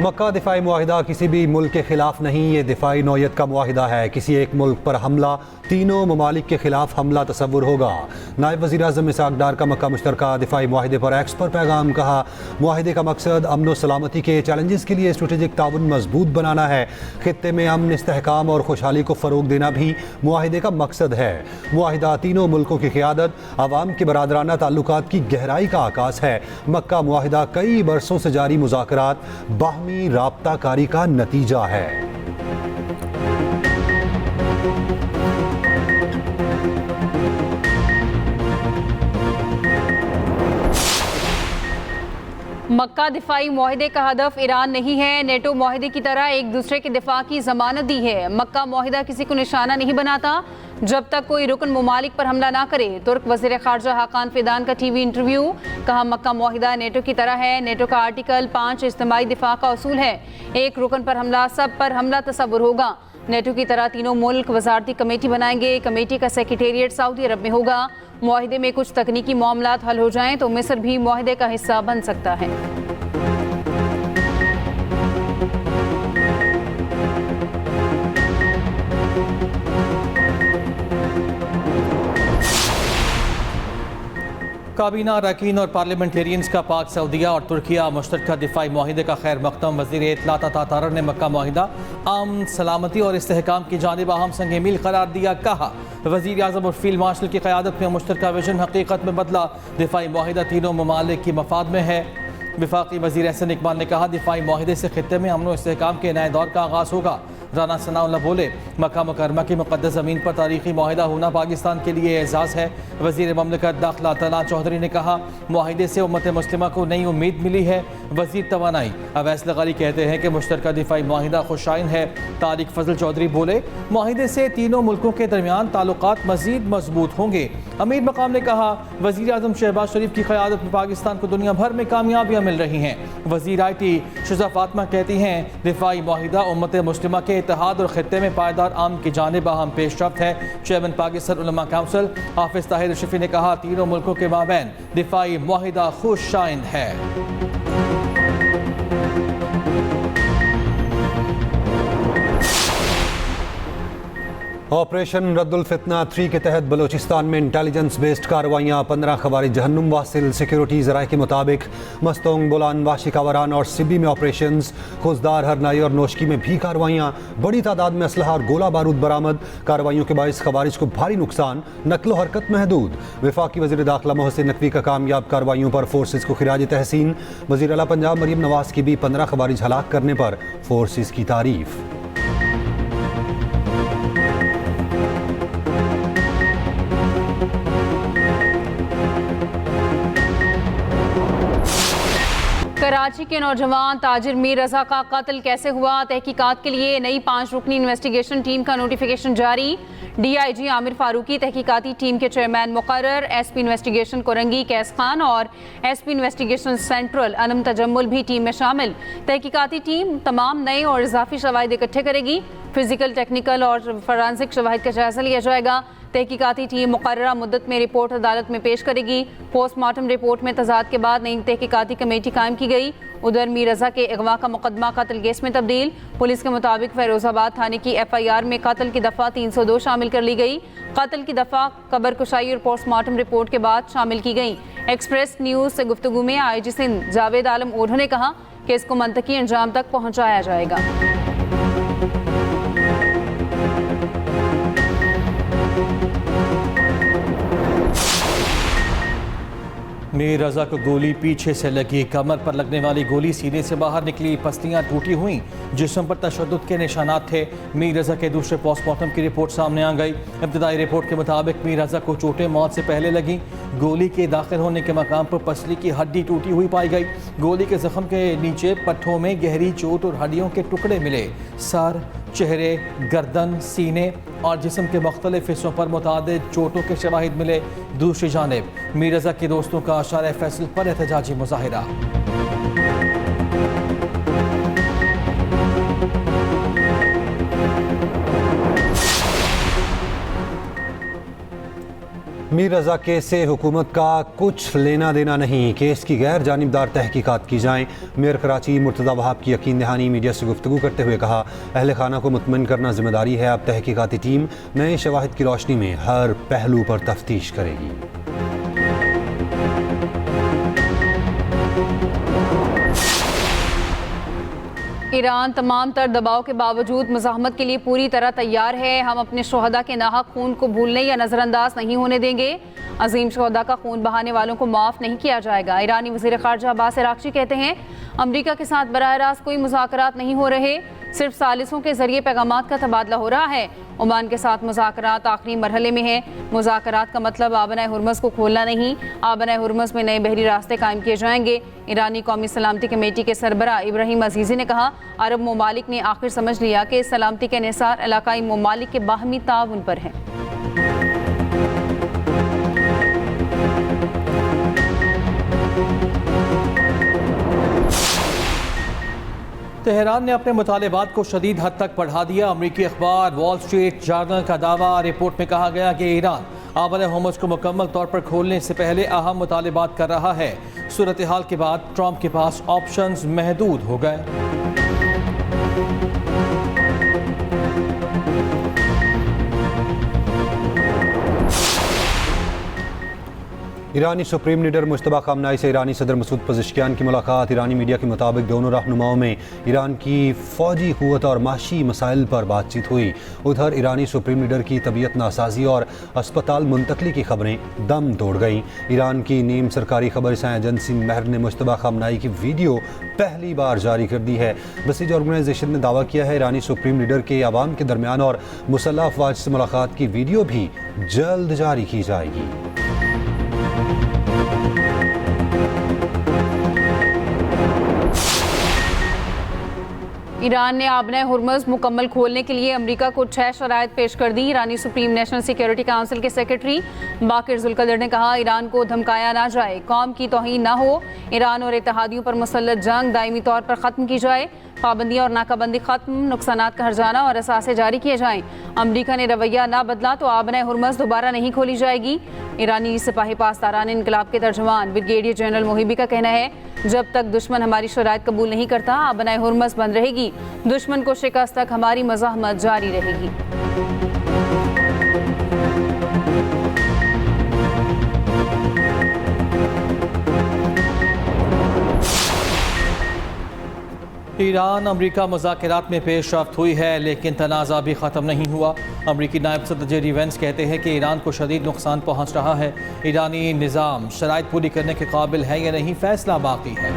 मक्का दिफाई मुआहिदा किसी भी मुल्क के खिलाफ नहीं, ये दिफाई नौयत का मुआहिदा है। किसी एक मुल्क पर हमला तीनों ममालिक के खिलाफ हमला तस्वुर होगा। नायब वज़ीर आज़म इसहाक डार का मक्का मुश्तरका दिफाई मुआहिदे पर एक्स पर पैगाम। कहा, मुआहिदे का मकसद अमन व सलामती के चैलेंजेस के लिए स्ट्रेटेजिक ताउन मजबूत बनाना है। खित्ते में अमन, इस्तेहकाम और खुशहाली को फ़रोग देना भी मुआहिदे का मकसद है। मुआहिदा तीनों मुल्कों की क़ियादत, अवाम के बरादराना ताल्लुकात की गहराई का आकाश है। मक्का मुआहिदा कई बरसों से जारी मुज़ाकरात, बाहमी राब्ता कारी का नतीजा है। मक्का दिफाई मुआहिदे का हदफ ईरान नहीं है। नेटो मुआहिदे की तरह एक दूसरे के दिफा की जमानत दी है। मक्का मुआहिदा किसी को निशाना नहीं बनाता जब तक कोई रुकन मुमालिक पर हमला ना करे। तुर्क वज़ीर ख़ारजा हाकान फिदान का टीवी इंटरव्यू। कहा, मक्का मुआहिदा नेटो की तरह है। नेटो का आर्टिकल 5 इज्तिमाई दिफा का उसूल है। एक रुकन पर हमला सब पर हमला तस्वुर होगा। नेटो की तरह तीनों मुल्क वजारती कमेटी बनाएंगे। कमेटी का सेक्रेटेरिएट सऊदी अरब में होगा। मुआहिदे में कुछ तकनीकी मामलात हल हो जाएं तो मिस्र भी मुआहिदे का हिस्सा बन सकता है। काबीना अरकान और पार्लियामेंटेरियंस का पाक सऊदीया और तुर्किया मुश्तरका दिफाई मुआहिदे का खैर मकदम। वज़ीर इत्तलात तातारर ने मक्का मुआहिदा अमन, सलामती और इस्तेहकाम की जानिब अहम संग मील करार दिया। कहा, वज़ीर आज़म और फील्ड मार्शल की क़यादत में मुश्तरका विजन हकीकत में बदला। दिफाई मुआहिदा तीनों ममालिक की मफाद में है। वफाकी वज़ीर एहसन इकबाल ने कहा, दिफाई मुआहिदे से खित्ते में अमन व इस्तेहकाम के नए दौर का आगाज़ होगा। राना सनाउल्लाह बोले, मक्का मुकर्रमा की मुक़द्दस ज़मीन पर तारीख़ी मुआहिदा होना पाकिस्तान के लिए एज़ाज़ है। वज़ीर ममलकत दाखिला तला चौधरी ने कहा, मुआहिदे से उम्मत मुस्लिमा को नई उम्मीद मिली है। वज़ीर तवानाई अवैस लगारी कहते हैं कि मुश्तरका दिफाई मुआहिदा खुशाइन है। तारिक फजल चौधरी बोले, मुआहिदे से तीनों मुल्कों के दरमियान ताल्लुकात मज़ीद मजबूत होंगे। अमीर मकाम ने कहा, वज़ीर आज़म शहबाज शरीफ की क़यादत में पाकिस्तान को दुनिया भर में कामयाबियाँ मिल रही हैं। वज़ीर IT शुजा फातिमा कहती हैं, दिफाई मुआहिदा उम्मत मुस्लिमा के इत्तेहाद और खित्ते में पायदार आम की जानिब अहम पेशरफ्त है। चेयरमैन पाकिस्तान उलमा काउंसिल हाफिज ताहिर शफी ने कहा, तीनों मुल्कों के माबैन दिफाई मुआहिदा खुशाइन है। ऑपरेशन रद्दुल फितना 3 के तहत बलूचिस्तान में इंटेलिजेंस बेस्ड कार्रवाइयाँ। 15 खवारिज जहन्नुम वासिल। सिक्योरिटी ज़राए के मुताबिक मस्तोंग, बोलान, वाशिकावरान और सिब्बी में ऑपरेशंस। खुजदार, हरनाई और नोशकी में भी कार्रवाइयाँ। बड़ी तादाद में असलहा और गोला बारूद बरामद। कार्रवाइयों के बायस खवारिज को भारी नुकसान, नकलो हरकत महदूद। वफाकी वज़ीर दाखिला मोहसिन नकवी का कामयाब कार्रवाइयों पर फोर्सेस को खिराज तहसीन। वज़ीर आला पंजाब मरीम नवाज की भी 15 खवारिज हलाक करने पर फोर्सेस की तारीफ। कराची के नौजवान ताजिर मीर रजा का कत्ल कैसे हुआ, तहकीकात के लिए नई 5 रुकनी इन्वेस्टिगेशन टीम का नोटिफिकेशन जारी। DIG आमिर फारूकी तहकीकाती टीम के चेयरमैन मुकर्रर। SP इन्वेस्टिगेशन कोरंगी कैस खान और SP investigation central Anam Tajammul भी टीम में शामिल। तहकीकाती टीम तमाम नए और इजाफी शवाहिद इकट्ठे करेगी। फिजिकल, टेक्निकल और फॉरेंसिक शवाहिद का जायजा लिया जाएगा। तहकीकाती टीम मुकर्ररा मुद्दत में रिपोर्ट अदालत में पेश करेगी। पोस्टमार्टम रिपोर्ट में तजाद के बाद नई तहकीकाती कमेटी कायम की गई। उधर मीर रजा के अगवा का मुकदमा कत्ल केस में तब्दील। पुलिस के मुताबिक फैरोजाबाद थाने की FIR में कत्ल की दफ़ा 302 शामिल कर ली गई। कत्ल की दफ़ा कबर कुशाई और पोस्टमार्टम रिपोर्ट के बाद शामिल की गई। एक्सप्रेस न्यूज़ से गुफ्तगू में IG सिंध जावेद आलम ओढ़ो ने कहा कि इसको मंतकी अंजाम तक पहुँचाया जाएगा। मीर रजा को गोली पीछे से लगी। कमर पर लगने वाली गोली सीने से बाहर निकली। पस्तियां टूटी हुई। जिस्म पर तशद्दुद के निशानात थे। मीर रजा के दूसरे पोस्टमार्टम की रिपोर्ट सामने आ गई। इब्तदाई रिपोर्ट के मुताबिक मीर रजा को चोटें मौत से पहले लगी। गोली के दाखिल होने के मकाम पर पसली की हड्डी टूटी हुई पाई गई। गोली के जख्म के नीचे पट्ठों में गहरी चोट और हड्डियों के टुकड़े मिले। सर, चेहरे, गर्दन, सीने और जिस्म के मुख्तलिफ हिस्सों पर मुतादिद चोटों के शवाहिद मिले। दूसरी जानिब मीर रजा के दोस्तों का आशार फैसल पर एहतजाजी मुजाहिरा। मीर रजा केस से हुकूमत का कुछ लेना देना नहीं, केस की गैर जानिबदार तहकीकात की जाएं। मेयर कराची मुर्तज़ा वहाब की यकीन दहानी मीडिया से गुफ्तगू करते हुए कहा, अहल खाना को मुतमईन करना जिम्मेदारी है। अब तहकीकाती टीम नए शवाहिद की रोशनी में हर पहलू पर तफ्तीश करेगी। ईरान तमाम तर दबाव के बावजूद मुज़ाहमत के लिए पूरी तरह तैयार है। हम अपने शोहदा के नाहक खून को भूलने या नज़रअंदाज नहीं होने देंगे। अजीम शोहदा का खून बहाने वालों को माफ़ नहीं किया जाएगा। ईरानी वज़ीर ख़ारजा अब्बास अराग़ची कहते हैं, अमरीका के साथ बराह रास्त कोई मुज़ाकरात नहीं हो रहे, सिर्फ सालिसों के जरिए पैगामात का तबादला हो रहा है। ओमान के साथ मुज़ाकरात आखिरी मरहले में हैं। मुज़ाकरात का मतलब आबना हुर्मुज़ को खोलना नहीं, आबना हुर्मुज़ में नए बहरी रास्ते कायम किए जाएंगे। ईरानी कौमी सलामती कमेटी के सरबरा इब्राहिम अजीज़ी ने कहा, अरब ममालिक ने आखिर समझ लिया कि सलामती के निसार इलाकाई ममालिक के बाहमी ताउन पर है। तेहरान ने अपने मुतालबात को शदीद हद तक बढ़ा दिया। अमरीकी अखबार वॉल स्ट्रीट जर्नल का दावा, रिपोर्ट में कहा गया कि ईरान आबन होर्मुज़ को मुकम्मल तौर पर खोलने से पहले अहम मुतालबात कर रहा है। सूरत हाल के बाद ट्रंप के पास ऑप्शंस महदूद हो गए। ईरानी सुप्रीम लीडर मुश्तबा खामनाई से ईरानी सदर मसूद पज़ेश्कियान की मुलाकात। ईरानी मीडिया के मुताबिक दोनों रहनुमाओं में ईरान की फ़ौजी क़ुव्वत और माशी मसाइल पर बातचीत हुई। उधर ईरानी सुप्रीम लीडर की तबीयत नासाजी और अस्पताल मुंतकली की खबरें दम तोड़ गईं। ईरान की नीम सरकारी खबरसां एजेंसी महर ने मुश्तबा खामनाई की वीडियो पहली बार जारी कर दी है। बसीज ऑर्गेनाइजेशन ने दावा किया है, ईरानी सुप्रीम लीडर के अवाम के दरमियान और मुसल्लह अफवाज से मुलाकात की वीडियो भी जल्द जारी की जाएगी। ईरान ने आबना हुर्मुज़ मुकम्मल खोलने के लिए अमरीका को 6 शराइत पेश कर दी। ईरानी सुप्रीम नेशनल सिक्योरिटी काउंसिल के सेक्रेटरी बाकिर जुल्कदर ने कहा, ईरान को धमकाया ना जाए, कौम की तौहीन ना हो, ईरान और इत्तेहादियों पर मुसल्लत जंग दायमी तौर पर ख़त्म की जाए, पाबंदियाँ और नाकाबंदी ख़त्म, नुकसानात का हर्जाना और असासे जारी किए जाएँ। अमरीका ने रवैया ना बदला तो आबना हुर्मुज़ दोबारा नहीं खोली जाएगी। ईरानी सिपाही पासदारान इनकलाब के तर्जुमान ब्रिगेडियर जनरल मोहिबी का कहना है, जब तक दुश्मन हमारी शराइत कबूल नहीं करता, आबना हुर्मुज़ बंद रहेगी, दुश्मन को शिकस्त तक हमारी मज़ाहमत जारी रहेगी। ईरान अमरीका मुज़ाकरात में पेशरफ्त हुई है, लेकिन तनाज़ा भी ख़त्म नहीं हुआ। अमरीकी नायब सदर जेडी वेंस कहते हैं कि ईरान को शदीद नुकसान पहुँच रहा है। ईरानी निज़ाम शराइत पूरी करने के काबिल है या नहीं, फैसला बाकी है।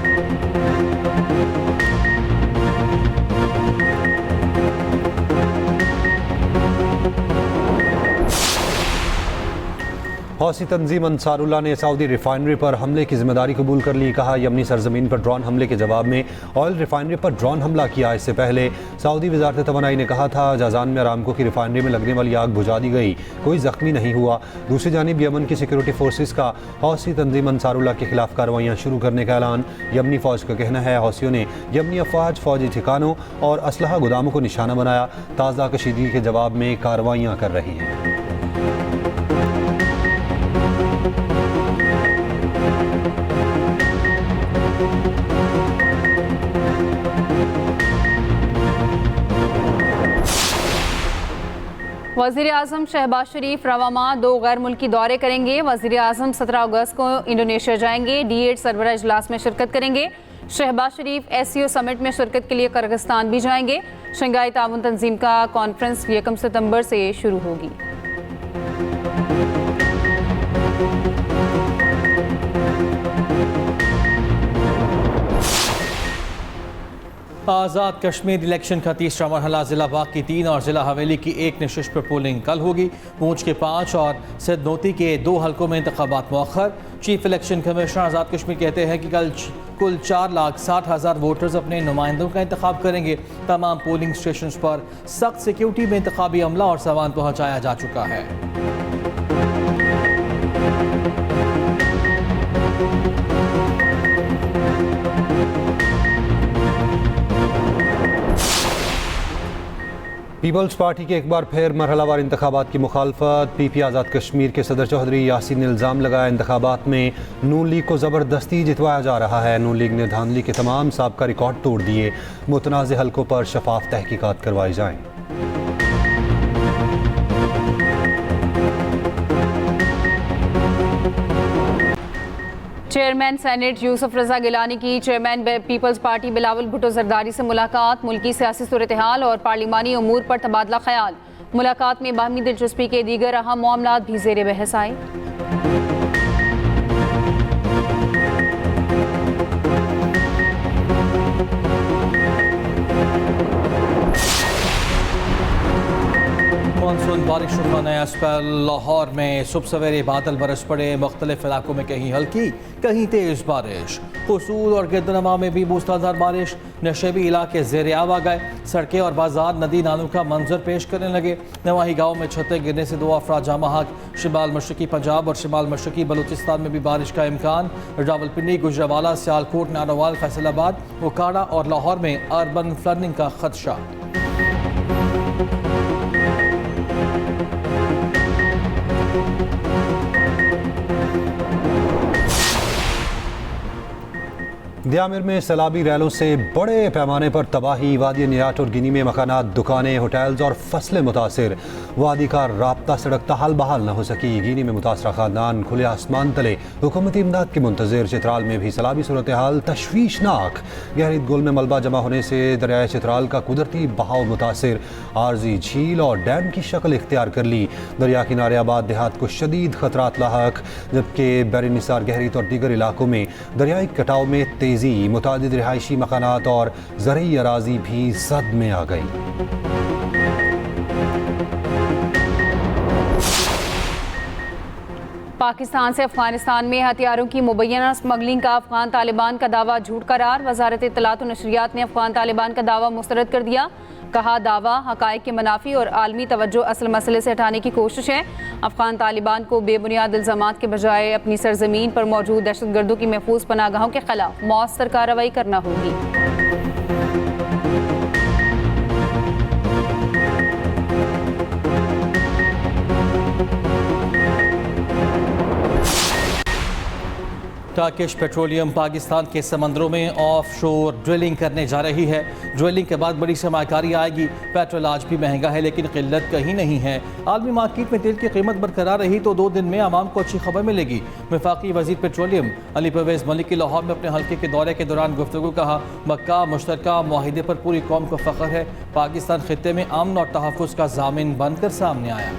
हौसी तंजीम अंसारुल्लाह ने सऊदी रिफाइनरी पर हमले की जिम्मेदारी कबूल कर ली। कहा, यमनी सरजमीन पर ड्रोन हमले के जवाब में ऑयल रिफाइनरी पर ड्रोन हमला किया। इससे पहले सऊदी वजारत तवानाई ने कहा था, जाजान में अरामको की रिफाइनरी में लगने वाली आग बुझा दी गई, कोई जख्मी नहीं हुआ। दूसरी जानिब यमन की सिक्योरिटी फोर्सेस का हौसी तंजीम अंसारुल्लाह के खिलाफ कार्रवाइयाँ शुरू करने का ऐलान। यमनी फ़ौज का कहना है, हौसियों ने यमनी अफवाज, फ़ौजी ठिकानों और असलहा गोदामों को निशाना बनाया, ताज़ा कशीदगी के जवाब में कार्रवाइयाँ कर रही हैं। वज़ीर आज़म शहबाज शरीफ रवा माह 2 गैर मुल्की दौरे करेंगे। वज़ीर आज़म 17 अगस्त को इंडोनेशिया जाएंगे, D8 सरबरा इजलास में शिरकत करेंगे। शहबाज शरीफ SCO समिट में शिरकत के लिए किर्गिस्तान भी जाएंगे। शंघाई ताउन तंजीम का कॉन्फ्रेंस 1 सितंबर से शुरू होगी। आज़ाद कश्मीर इलेक्शन का तीसरा मरहला ज़िला बाग की 3 और ज़िला हवेली की 1 नशिस्त पर पोलिंग कल होगी। पूंछ के 5 और सिद्धनोती के 2 हलकों में इंतखाबात मौखर। Chief election commissioner Azad Kashmir कहते हैं कि कल कुल 4,60,000 वोटर्स अपने नुमाइंदों का इंतखाब करेंगे। तमाम पोलिंग स्टेशन पर सख्त सिक्योरिटी में इंतखाबी अमला और सामान पहुँचाया जा चुका है। पीपल्स पार्टी के एक बार फिर मरहलावार इंतखाबात की मुखालफत। पीपी आज़ाद कश्मीर के सदर चौधरी यासीन ने इल्ज़ाम लगाया इंतखाबात में नून लीग को ज़बरदस्ती जितवाया जा रहा है। नून लीग ने धांधली के तमाम साबका रिकॉर्ड तोड़ दिए। मुतनाज़ हलकों पर शफाफ तहकीकात करवाई जाएँ। चेयरमैन सेनेट यूसुफ रजा गिलानी की chairman Peoples Party Bilawal Bhutto Zardari से मुलाकात। मुल्की सियासी सूरत-ए-हाल और पार्लिमानी उमूर पर तबादला ख्याल। मुलाकात में बाहमी दिलचस्पी के दीगर अहम मामलात भी ज़ेर बहस आए। मानसून बारिशों का नया स्पेल। लाहौर में सुबह सवेरे बादल बरस पड़े। मुख्तलिफ इलाकों में कहीं हल्की कहीं तेज बारिश। कसूर और गिरदनमा में भी मूसलाधार बारिश। नशेबी इलाके ज़ेर आब आ गए। सड़कें और बाजार नदी नालों का मंजर पेश करने लगे। नवाही गाँव में छतें गिरने से 2 अफराद जाँ बहक। शिमाल मशरकी पंजाब और शिमाल मशरकी बलूचिस्तान में भी बारिश का इम्कान। रावलपिंडी, गुजरावाला, सियालकोट, नारोवाल, फैसलाबाद, ओकाड़ा और लाहौर में अर्बन फ्लडिंग का खदशा। दियामिर में सैलाबी रैलों से बड़े पैमाने पर तबाही। वादी नियाट और गिनी में मकानात, दुकानें, होटल्स और फसलें मुतासिर। वादी का राब्ता सड़क तहाल बहाल न हो सकी। गिनी में मुतासरा खानदान खुले आसमान तले हुकूमती इमदाद के मुंतज़िर। चित्राल में भी सैलाबी सूरत हाल तशवीशनाक। गहरी गुल में मलबा जमा होने से दरियाए चित्राल का कुदरती बहाव मुतासिर। आर्जी झील और डैम की शक्ल इख्तियार कर ली। दरिया किनारे आबाद देहात को शदीद खतरात लाहक, जबकि बैर निसार गहरीत और दीगर इलाकों में दरियाई कटाव में तेजी। मुतादिद रिहायशी मकानात और ज़रई अराजी भी जद में आ गई। पाकिस्तान से अफगानिस्तान में हथियारों की मुबैना स्मगलिंग का अफगान तालिबान का दावा झूठ करार। वजारत इत्तलात और नशरियात ने अफगान तालिबान का दावा मुस्तरद कर दिया। कहा, दावा हकायक के मुनाफी और आलमी तवज्जो असल मसले से हटाने की कोशिश है। अफगान तालिबान को बेबुनियाद इल्ज़ामात के बजाय अपनी सरजमीन पर मौजूद दहशतगर्दों की महफूज पनाहगाहों के खिलाफ मौसर कार्रवाई करना होगी। टर्किश पेट्रोलियम पाकिस्तान के समंदरों में ऑफ शोर ड्रिलिंग करने जा रही है। ड्रिलिंग के बाद बड़ी सरमाकारी आएगी। पेट्रोल आज भी महंगा है लेकिन किल्लत कहीं नहीं है। आलमी मार्केट में तेल की कीमत बरकरार रही तो 2 दिन में आवाम को अच्छी खबर मिलेगी। वफाकी वजीर पेट्रोलियम अली परवेज मलिक की लाहौर में अपने हल्के के दौरे के दौरान गुफ्तगू कहा, मक्का मुश्तरका मुआहिदे पर पूरी कौम को फ़ख्र है। पाकिस्तान खित्ते में अमन और तहफ़्फ़ुज़ का ज़ामिन बनकर सामने आया।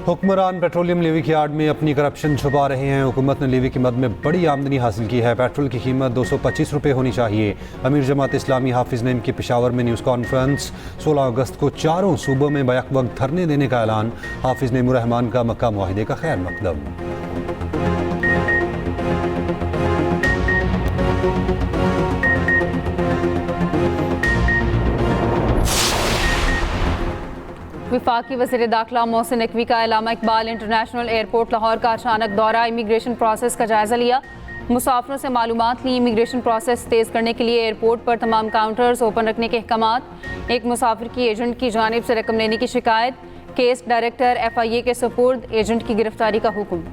हुक्मरान पेट्रोलियम लेवी की आड़ में अपनी करप्शन छुपा रहे हैं। हुकूमत ने लेवी की मद में बड़ी आमदनी हासिल की है। पेट्रोल की कीमत 225 रुपये होनी चाहिए। अमीर जमात इस्लामी हाफिज नईम की पेशावर में न्यूज़ कॉन्फ्रेंस। 16 अगस्त को चारों सूबों में बैक वक्त धरने देने का ऐलान। हाफिज नईम रहमान का मक्का मुआहिदे का खैर मकदम। वफाकी वज़ीर दाखिला मोहसिन नकवी का अल्लामा इकबाल इंटरनेशनल एयरपोर्ट लाहौर का अचानक दौरा। इमिग्रेशन प्रोसेस का जायज़ा लिया। मुसाफिरों से मालूमात ली। इमिग्रेशन प्रोसेस तेज़ करने के लिए एयरपोर्ट पर तमाम काउंटर्स ओपन रखने के अहकामात। एक मुसाफिर की एजेंट की जानिब से रकम लेने की शिकायत। केस डायरेक्टर FIA के सुपुर्द। एजेंट की गिरफ्तारी का हुक्म।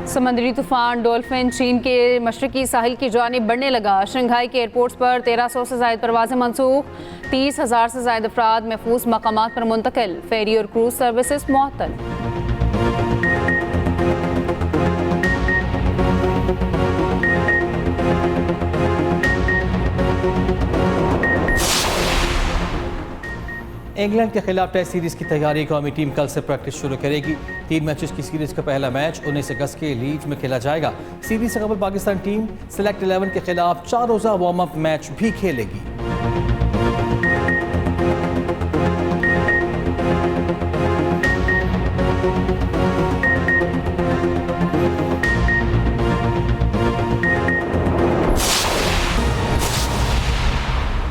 समंदरी तूफान डॉल्फिन चीन के मशरकी साहिल की जानिब बढ़ने लगा। शंघाई के एयरपोर्ट्स पर 1300 से ज़ायद परवाज़ें मनसूख। 30,000 से ज़ायद अफराद महफूज मकामात पर मुंतकिल। फेरी और क्रूज सर्विसेज मुअत्तल। इंग्लैंड के खिलाफ टेस्ट सीरीज़ की तैयारी। कौमी टीम कल से प्रैक्टिस शुरू करेगी। 3 मैचेस की सीरीज़ का पहला मैच 19 अगस्त के लीड्स में खेला जाएगा। सीरीज़ से कबल पाकिस्तान टीम सेलेक्ट 11 के खिलाफ 4 रोज़ा वार्म अप मैच भी खेलेगी।